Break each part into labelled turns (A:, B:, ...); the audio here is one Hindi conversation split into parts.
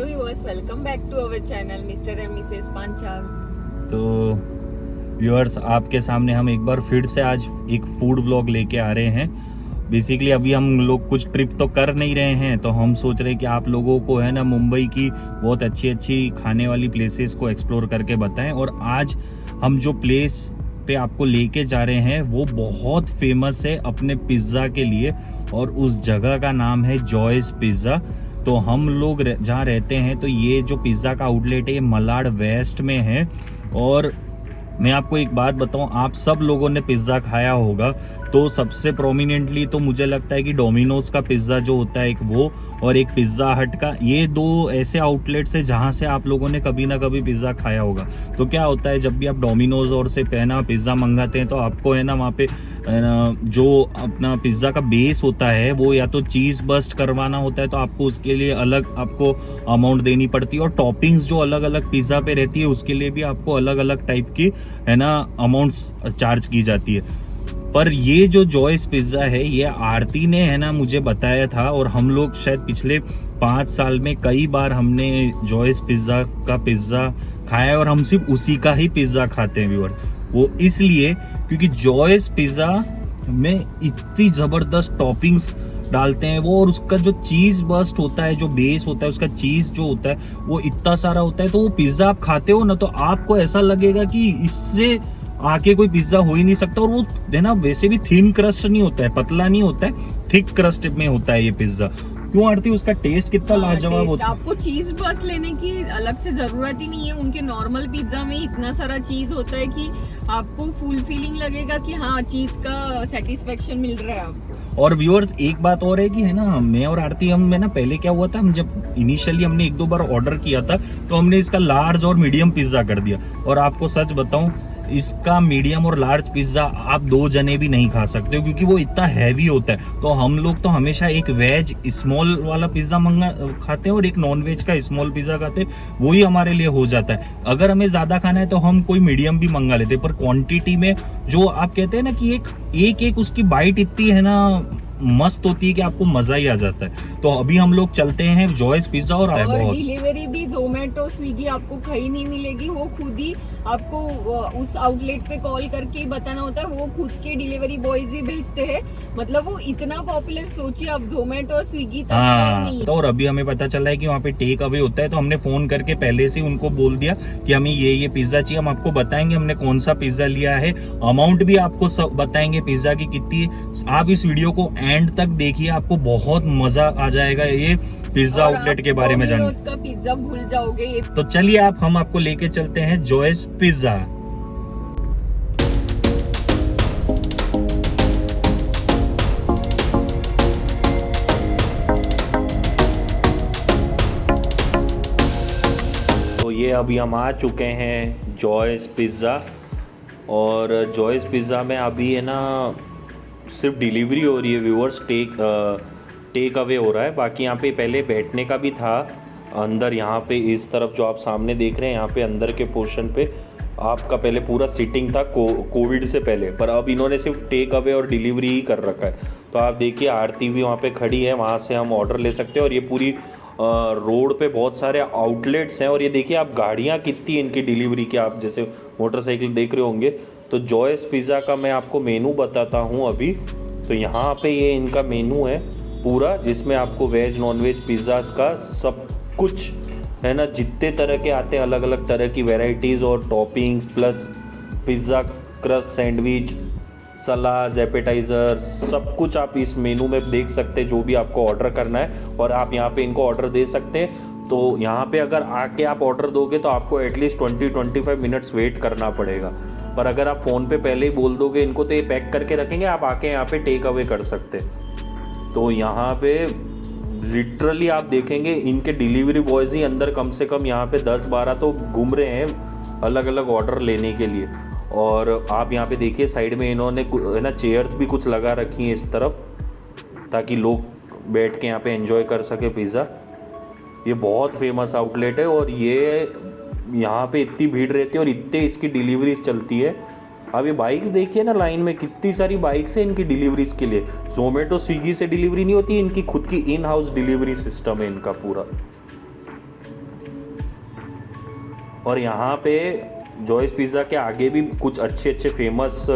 A: Viewers, welcome back to our channel mister and missus Panchal.
B: तो व्यूअर्स, आपके सामने हम एक बार फिर से आज एक फूड व्लॉग लेके आ रहे हैं। बेसिकली अभी हम लोग कुछ ट्रिप तो कर नहीं रहे हैं, तो हम सोच रहे हैं कि आप लोगों को है ना मुंबई की बहुत अच्छी अच्छी खाने वाली प्लेसेस को एक्सप्लोर करके बताएं। और आज हम जो प्लेस पे आपको लेके जा रहे हैं वो बहुत फेमस है अपने पिज़्ज़ा के लिए, और उस जगह का नाम है जॉयस पिज़्ज़ा। तो हम लोग जहाँ रहते हैं तो ये जो पिज़्ज़ा का आउटलेट है ये मलाड वेस्ट में है। और मैं आपको एक बात बताऊं, आप सब लोगों ने पिज़्ज़ा खाया होगा, तो सबसे प्रोमिनेंटली तो मुझे लगता है कि डोमिनोज का पिज़्ज़ा जो होता है एक वो, और एक पिज़्ज़ा हट का, ये दो ऐसे आउटलेट्स है जहां से आप लोगों ने कभी ना कभी पिज़्ज़ा खाया होगा। तो क्या होता है, जब भी आप डोमिनोज और से पहना पिज़्ज़ा मंगाते हैं तो आपको है ना वहाँ पे जो अपना पिज़्ज़ा का बेस होता है वो या तो चीज़ बस्ट करवाना होता है, तो आपको उसके लिए अलग आपको अमाउंट देनी पड़ती है, और टॉपिंग्स जो अलग अलग पिज़्ज़ा पे रहती है उसके लिए भी आपको अलग अलग टाइप की है ना अमाउंट्स चार्ज की जाती है। पर ये जो जॉयस पिज़्ज़ा है ये आरती ने है ना मुझे बताया था, और हम लोग शायद पिछले 5 साल में कई बार हमने जॉयस पिज़्ज़ा का पिज़्ज़ा खाया है, और हम सिर्फ उसी का ही पिज़्ज़ा खाते हैं व्यूअर्स। वो इसलिए क्योंकि जॉयस पिज़्ज़ा में इतनी ज़बरदस्त टॉपिंग्स डालते हैं वो, और उसका जो चीज़ बस्ट होता है, जो बेस होता है, उसका चीज़ जो होता है वो इतना सारा होता है, तो वो पिज़्ज़ा आप खाते हो ना तो आपको ऐसा लगेगा कि इससे आके कोई पिज़्ज़ा हो ही नहीं सकता। और वो है ना वैसे भी थिन क्रस्ट नहीं होता है, पतला नहीं होता है, थिक क्रस्ट में होता है ये पिज़्ज़ा। क्यों आरती, उसका टेस्ट कितना लाजवाब होता है।
A: आपको चीज बस लेने की अलग से जरूरत ही नहीं है, उनके नॉर्मल पिज्जा में इतना सारा चीज होता है कि आपको फुल फीलिंग लगेगा कि हाँ चीज का सेटिस्फेक्शन मिल रहा है आपको।
B: और व्यूअर्स, एक बात और है कि है ना मैं और आरती हम है ना पहले क्या हुआ था, हम जब इनिशियली हमने 1-2 बार ऑर्डर किया था तो हमने इसका लार्ज और मीडियम पिज्जा कर दिया। और आपको सच बताऊं, इसका मीडियम और लार्ज पिज्जा आप 2 जने भी नहीं खा सकते हो, क्योंकि वो इतना हैवी होता है। तो हम लोग तो हमेशा एक वेज स्मॉल वाला पिज्जा खाते हैं और एक नॉन वेज का स्मॉल पिज्जा खाते हैं, वही हमारे लिए हो जाता है। अगर हमें ज्यादा खाना है तो हम कोई मीडियम भी मंगा लेते हैं, पर क्वांटिटी में जो आप कहते हैं ना कि एक उसकी बाइट इतनी है ना मस्त होती है कि आपको मजा ही आ जाता है। तो अभी हम लोग चलते हैं जॉयस पिज्जा, और बहुत
A: डिलीवरी भी जोमेटो स्विगी आपको कहीं नहीं मिलेगी, वो खुद ही आपको उस आउटलेट पे कॉल करके बताना होता है, वो खुद के डिलीवरी बॉयज ही भेजते हैं। मतलब वो इतना पॉपुलर, सोचिए आप, जोमेटो और स्विगी तक नहीं।
B: तो और अभी हमें पता चला है कि वहाँ पे टेक अवे होता है, तो हमने फोन करके पहले से उनको बोल दिया कि हमें ये पिज्जा चाहिए। हम आपको बताएंगे हमने कौन सा पिज्जा लिया है, अमाउंट भी आपको सब बताएंगे पिज्जा की कितनी है। आप इस वीडियो को एंड तक देखिए, आपको बहुत मजा आ जाएगा ये पिज्जा आउटलेट के बारे में जानने
A: का पिज्जा भूल जाओगे ये।
B: तो चलिए हम आपको लेके चलते हैं जॉयस पिज्जा। तो ये अभी हम आ चुके हैं जॉयस पिज्ज़ा, और जॉयस पिज़्ज़ा में अभी है ना सिर्फ डिलीवरी हो रही है व्यूअर्स, टेक अवे हो रहा है। बाकी यहाँ पे पहले बैठने का भी था अंदर, यहाँ पे इस तरफ जो आप सामने देख रहे हैं यहाँ पे अंदर के पोर्शन पे आपका पहले पूरा सीटिंग था कोविड से पहले, पर अब इन्होंने सिर्फ टेक अवे और डिलीवरी ही कर रखा है। तो आप देखिए आरती भी वहाँ पे खड़ी है, वहाँ से हम ऑर्डर ले सकते हैं। और ये पूरी रोड पे बहुत सारे आउटलेट्स हैं, और ये देखिए आप गाड़ियाँ कितनी इनकी डिलीवरी की, आप जैसे मोटरसाइकिल देख रहे होंगे। तो जॉयस पिज़्ज़ा का मैं आपको मेनू बताता हूँ अभी। तो यहाँ पे ये इनका मेनू है पूरा, जिसमें आपको वेज नॉन वेज पिज़्ज़ास का सब कुछ है ना, जितने तरह के आते हैं अलग अलग तरह की वैरायटीज़ और toppings, plus pizza crust, sandwich, salad, appetizer, सब कुछ आप इस मेनू में देख सकते हैं जो भी आपको ऑर्डर करना है। और आप यहाँ पे इनको ऑर्डर दे सकते हैं। तो यहाँ पे अगर आके आप ऑर्डर दोगे तो आपको एटलीस्ट 20-25 मिनट्स वेट करना पड़ेगा, पर अगर आप फ़ोन पे पहले ही बोल दोगे इनको तो ये पैक करके रखेंगे, आप आके यहाँ पे टेक अवे कर सकते। तो यहाँ पे लिटरली आप देखेंगे इनके डिलीवरी बॉयज़ ही अंदर कम से कम यहाँ पे 10-12 तो घूम रहे हैं अलग अलग ऑर्डर लेने के लिए। और आप यहाँ पे देखिए साइड में इन्होंने है ना चेयर्स भी कुछ लगा रखी हैं इस तरफ, ताकि लोग बैठ के यहाँ पे एंजॉय कर सके पिज़्ज़ा। ये बहुत फेमस आउटलेट है, और ये यहाँ पे इतनी भीड़ रहती है और इतने इसकी डिलीवरीज चलती है। अब ये बाइक्स देखिए ना, लाइन में कितनी सारी बाइक्स है इनकी डिलीवरीज के लिए। जोमेटो स्विगी से डिलीवरी नहीं होती, इनकी खुद की इन हाउस डिलीवरी सिस्टम है इनका पूरा। और यहाँ पे जॉयस पिज़्ज़ा के आगे भी कुछ अच्छे अच्छे फेमस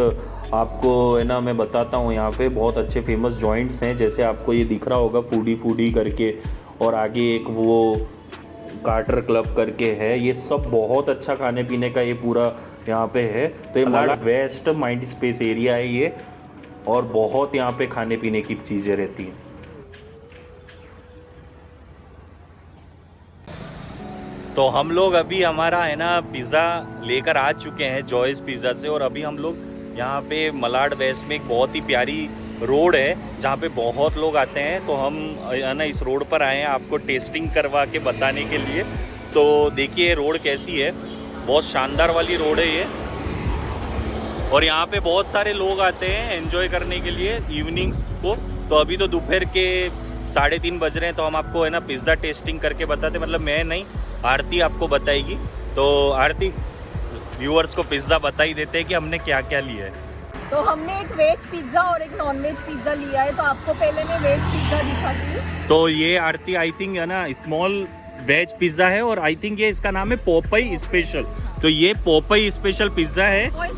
B: आपको है ना मैं बताता हूँ। यहाँ पे बहुत अच्छे फेमस जॉइंट्स हैं, जैसे आपको ये दिख रहा होगा फूडी फूडी करके, और आगे एक वो कार्टर क्लब करके है। ये सब बहुत अच्छा खाने पीने का ये पूरा यहाँ पे है। तो ये Malad west mind space area है ये, और बहुत यहाँ पे खाने पीने की चीज़ें रहती हैं। तो हम लोग अभी हमारा है ना पिज़्ज़ा लेकर आ चुके हैं जॉयस पिज़्ज़ा से, और अभी हम लोग यहाँ पे मलाड वेस्ट में एक बहुत ही प्यारी रोड है जहाँ पे बहुत लोग आते हैं। तो हम है ना इस रोड पर आए हैं आपको टेस्टिंग करवा के बताने के लिए। तो देखिए रोड कैसी है, बहुत शानदार वाली रोड है ये, और यहाँ पे बहुत सारे लोग आते हैं एंजॉय करने के लिए इवनिंग्स को। तो अभी तो दोपहर के 3:30 बज रहे हैं, तो हम आपको है ना पिज़्ज़ा टेस्टिंग करके बताते, मतलब मैं नहीं, आरती आपको बताएगी। तो आरती, व्यूअर्स को पिज़्ज़ा बता ही देते हैं कि हमने क्या क्या लिया है।
A: तो हमने एक वेज पिज्जा और एक नॉन वेज पिज्जा लिया है। तो आपको पहले मैं वेज पिज्जा दिखाती हूँ।
B: तो ये आरती आई थिंक है ना स्मॉल वेज पिज्जा है, और आई थिंक ये इसका नाम है पोपई स्पेशल। तो ये पोपई स्पेशल पिज्जा है।
A: पोपई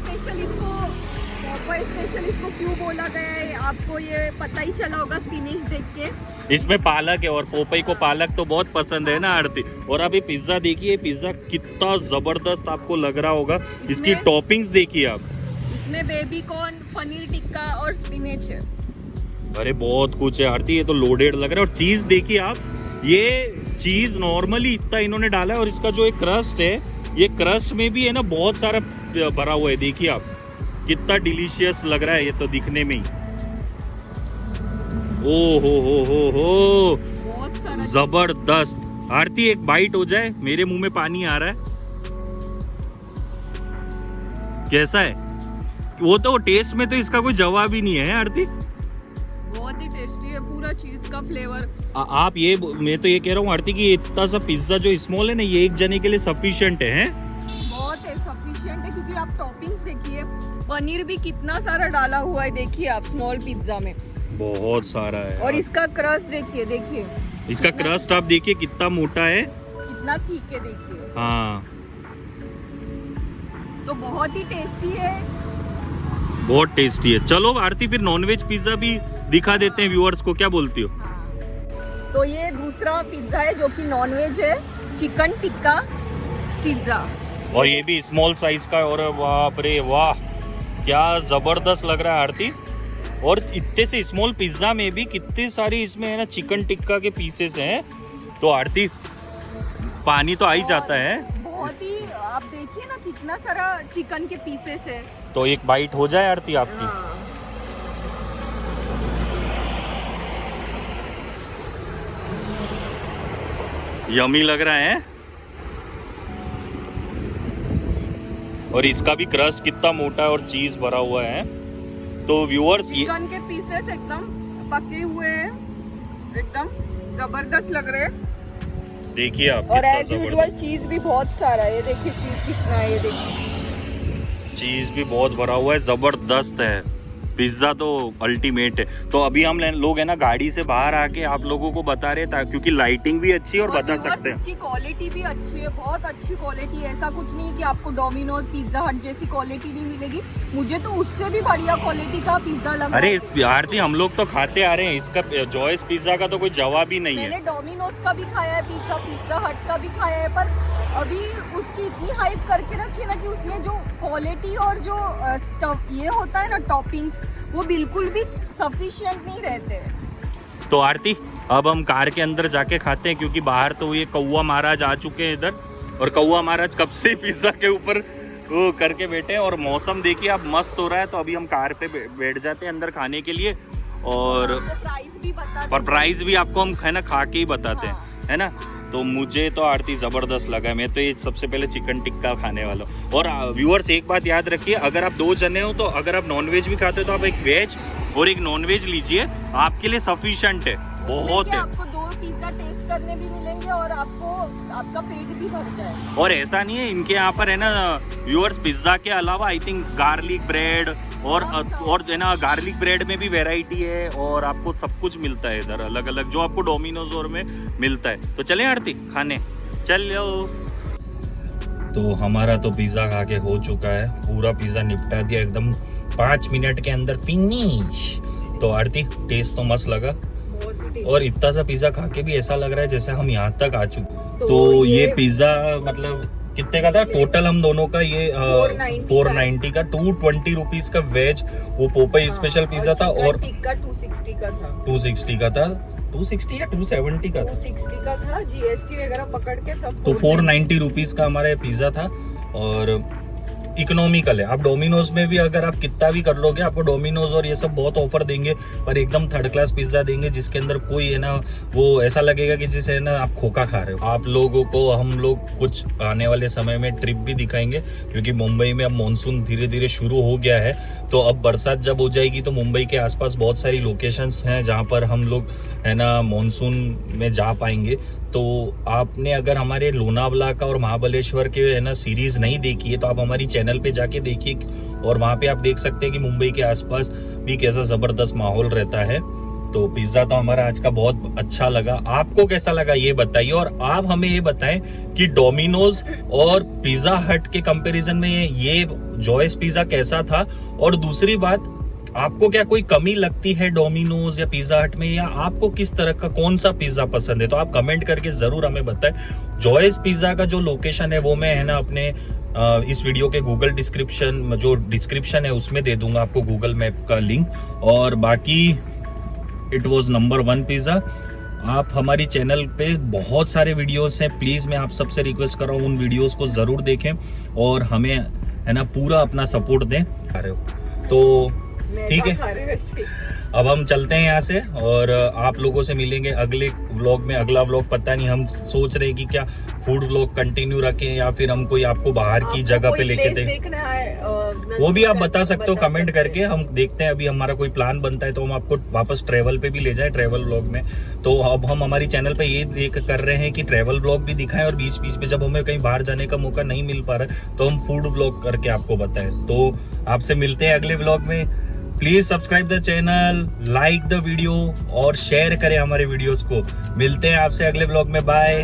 A: स्पेशल इसको क्यों बोला गया है आपको ये पता ही चला होगा स्पिनिश देख के।
B: इसमें पालक है, और पोपई को पालक तो बहुत पसंद है ना आरती। और अभी पिज्जा देखिए, पिज्जा कितना जबरदस्त आपको लग रहा होगा। इसकी टॉपिंग्स देखिए आप,
A: इसमें बेबी कॉर्न, पनीर टिक्का और स्पिनच है।
B: अरे बहुत कुछ है आरती, ये तो लोडेड लग रहा है। और चीज देखिए आप, ये चीज नॉर्मली इतना इन्होंने डाला है, और इसका जो एक क्रस्ट है, ये क्रस्ट में भी है ना बहुत सारा भरा हुआ है। देखिए आप कितना डिलीशियस लग रहा है ये तो दिखने में ही। ओ हो
A: बहुत सारा
B: जबरदस्त। आरती एक बाइट हो जाए, मेरे मुंह में पानी आ रहा है। कैसा है? वो तो टेस्ट में तो इसका कोई जवाब ही नहीं है आरती।
A: बहुत ही टेस्टी है, पूरा चीज का फ्लेवर।
B: आप ये, मैं तो ये कह रहा हूँ आरती कि इतना सा पिज्जा जो स्मॉल है ना, ये एक जने के लिए सफिशिएंट है।
A: बहुत है, सफिशिएंट है, क्योंकि आप टॉपिंग्स देखिए, पनीर भी कितना सारा डाला हुआ है। देखिए आप स्मॉल पिज्जा में बहुत
B: सारा है।
A: और इसका क्रस्ट देखिए
B: इसका क्रस्ट आप देखिए कितना मोटा है,
A: कितना थिक है देखिए।
B: हाँ,
A: तो बहुत ही टेस्टी है,
B: बहुत टेस्टी है। चलो आरती फिर नॉनवेज पिज्जा भी दिखा देते हैं व्यूअर्स को, क्या बोलती हो?
A: तो ये दूसरा पिज्जा है जो कि नॉनवेज है, चिकन टिक्का पिज्जा,
B: और ये भी स्मॉल साइज का। और बाप रे वाह, क्या जबरदस्त लग रहा है आरती। और इतने से स्मॉल पिज्जा में भी कितनी सारी इसमें है ना चिकन टिक्का के पीसेस हैं। तो आरती पानी तो आ ही जाता है।
A: बहुत ही, आप देखिए ना कितना सारा चिकन के पीसेस है।
B: तो एक बाइट हो जाए आरती आपकी।
A: हाँ।
B: यमी लग रहा है। और इसका भी क्रस्ट कितना मोटा है और चीज भरा हुआ है। तो व्यूअर्स, ये
A: चिकन के पीसेस एकदम पके हुए हैं, एकदम जबरदस्त लग रहे हैं।
B: देखिए आप,
A: और एज यूजुअल चीज भी बहुत सारा है। ये देखिए चीज कितना है, ये देखिए
B: चीज भी बहुत भरा हुआ है, जबरदस्त है। पिज्जा तो अल्टीमेट है। तो अभी हम लोग है ना गाड़ी से बाहर आके आप लोगों को बता रहे हैं, क्योंकि लाइटिंग भी अच्छी है और बता सकते हैं
A: इसकी क्वालिटी भी अच्छी है, बहुत अच्छी क्वालिटी है। ऐसा कुछ नहीं है कि आपको डोमिनोज, पिज्जा हट जैसी क्वालिटी नहीं मिलेगी। मुझे तो उससे भी बढ़िया क्वालिटी का पिज्जा लगा।
B: अरे आरती, हम लोग तो खाते आ रहे हैं, इसका जॉयस पिज्जा का तो कोई जवाब ही नहीं है।
A: मैंने डोमिनोज का भी खाया है पिज्जा, पिज्जा हट का भी खाया है, पर अभी उसकी इतनी हाइप करके रखी है ना कि उसमें जो क्वालिटी और जो ये होता है ना टॉपिंग्स, वो बिल्कुल भी सफिशिएंट नहीं रहते।
B: तो आरती, अब हम कार के अंदर जाके खाते हैं, क्योंकि बाहर तो ये कौवा महाराज आ चुके हैं इधर, और कौवा महाराज कब से पिज्जा के ऊपर वो करके बैठे हैं। और मौसम देखिए अब मस्त हो रहा है। तो अभी हम कार पे बैठ जाते हैं अंदर खाने के लिए, और प्राइस भी आपको हम है ना खा के ही बताते हैं, है ना। तो मुझे तो आरती ज़बरदस्त लगा है। मैं तो ये सबसे पहले चिकन टिक्का खाने वाला हूँ। और व्यूअर्स एक बात याद रखिए, अगर आप 2 जने हो, तो अगर आप नॉनवेज भी खाते हो तो आप एक वेज और एक नॉनवेज लीजिए, आपके लिए सफिशिएंट है, बहुत है।
A: आपको 2 पिज्जा टेस्ट करने भी मिलेंगे और आपका पेट भी भर जाए।
B: और ऐसा नहीं है, इनके यहाँ पर है ना व्यूअर्स, पिज्जा के अलावा आई थिंक गार्लिक ब्रेड और है ना गार्लिक ब्रेड में भी वैरायटी है, और आपको सब कुछ मिलता है इधर अलग अलग, जो आपको डोमिनोज और में मिलता है। तो चलें आरती खाने, चलो। तो हमारा तो पिज्जा खा के हो चुका है, पूरा पिज्जा निपटा दिया एकदम 5 मिनट के अंदर फिनिश। तो आरती टेस्ट तो मस्त लगा,
A: बहुत ही tasty।
B: और इतना सा पिज्जा खा के भी ऐसा लग रहा है जैसे हम यहाँ तक आ चुके।
A: तो
B: तो ये
A: ये
B: पिज्जा मतलब कितने का था टोटल हम दोनों का? ये 490 का, 220 रुपीज का वेज वो पोपई स्पेशल पिज्जा था, और
A: टिक्का 260 का था।
B: 260 का था, 260 या 270 का था,
A: 260 का था, जीएसटी वगैरह पकड़ के सब।
B: तो 490 रुपीज का हमारा ये पिज्जा था, और इकोनॉमिकल है। आप डोमिनोज में भी अगर आप कितना भी कर लोगे, आपको डोमिनोज और ये सब बहुत ऑफर देंगे, पर एकदम थर्ड क्लास पिज्जा देंगे जिसके अंदर कोई है ना, वो ऐसा लगेगा कि जिसे है ना आप खोखा खा रहे हो। आप लोगों को हम लोग कुछ आने वाले समय में ट्रिप भी दिखाएंगे, क्योंकि मुंबई में अब मानसून धीरे धीरे शुरू हो गया है। तो अब बरसात जब हो जाएगी तो मुंबई के आसपास बहुत सारी लोकेशंस हैं जहाँ पर हम लोग है ना मानसून में जा पाएंगे। तो आपने अगर हमारे लोनावला का और महाबलेश्वर के है ना सीरीज नहीं देखी है, तो आप हमारी चैनल पे जाके देखिए, और वहाँ पे आप देख सकते हैं कि मुंबई के आसपास भी कैसा जबरदस्त माहौल रहता है। तो पिज्जा तो हमारा आज का बहुत अच्छा लगा, आपको कैसा लगा ये बताइए, और आप हमें ये बताएं कि डोमिनोज और पिज्जा हट के कंपैरिजन में ये जॉयस पिज्जा कैसा था। और दूसरी बात, आपको क्या कोई कमी लगती है डोमिनोज या पिज्जा हट में, या आपको किस तरह का कौन सा पिज्जा पसंद है, तो आप कमेंट करके जरूर हमें बताएं। जॉयस पिज्जा का जो लोकेशन है वो मैं है ना अपने इस वीडियो के गूगल डिस्क्रिप्शन, जो डिस्क्रिप्शन है उसमें दे दूंगा आपको गूगल मैप का लिंक। और बाकी इट वाज नंबर 1 पिज्जा। आप हमारी चैनल पे बहुत सारे वीडियोस हैं, प्लीज मैं आप सबसे रिक्वेस्ट कर रहा हूँ उन वीडियोस को जरूर देखें और हमें है ना पूरा अपना सपोर्ट दें। तो ठीक है, अब हम चलते हैं यहाँ से, और आप लोगों से मिलेंगे अगले व्लॉग में। अगला व्लॉग पता नहीं, हम सोच रहे हैं कि क्या फूड व्लॉग कंटिन्यू रखें या फिर हम कोई आपको बाहर की जगह पे लेके दें, वो भी आप बता सकते हो कमेंट करके। हम देखते हैं, अभी हमारा कोई प्लान बनता है तो हम आपको वापस ट्रेवल पे भी ले जाए, ट्रेवल व्लॉग में। तो अब हम हमारी चैनल पे ये देख कर रहे हैं कि ट्रेवल व्लॉग भी दिखाएं, और बीच बीच में जब हमें कहीं बाहर जाने का मौका नहीं मिल पा रहा है तो हम फूड व्लॉग करके आपको बताएं। तो आपसे मिलते हैं अगले व्लॉग में। Please subscribe the channel, like the video और शेयर करें हमारे वीडियोस को। मिलते हैं आपसे अगले व्लॉग में, बाय।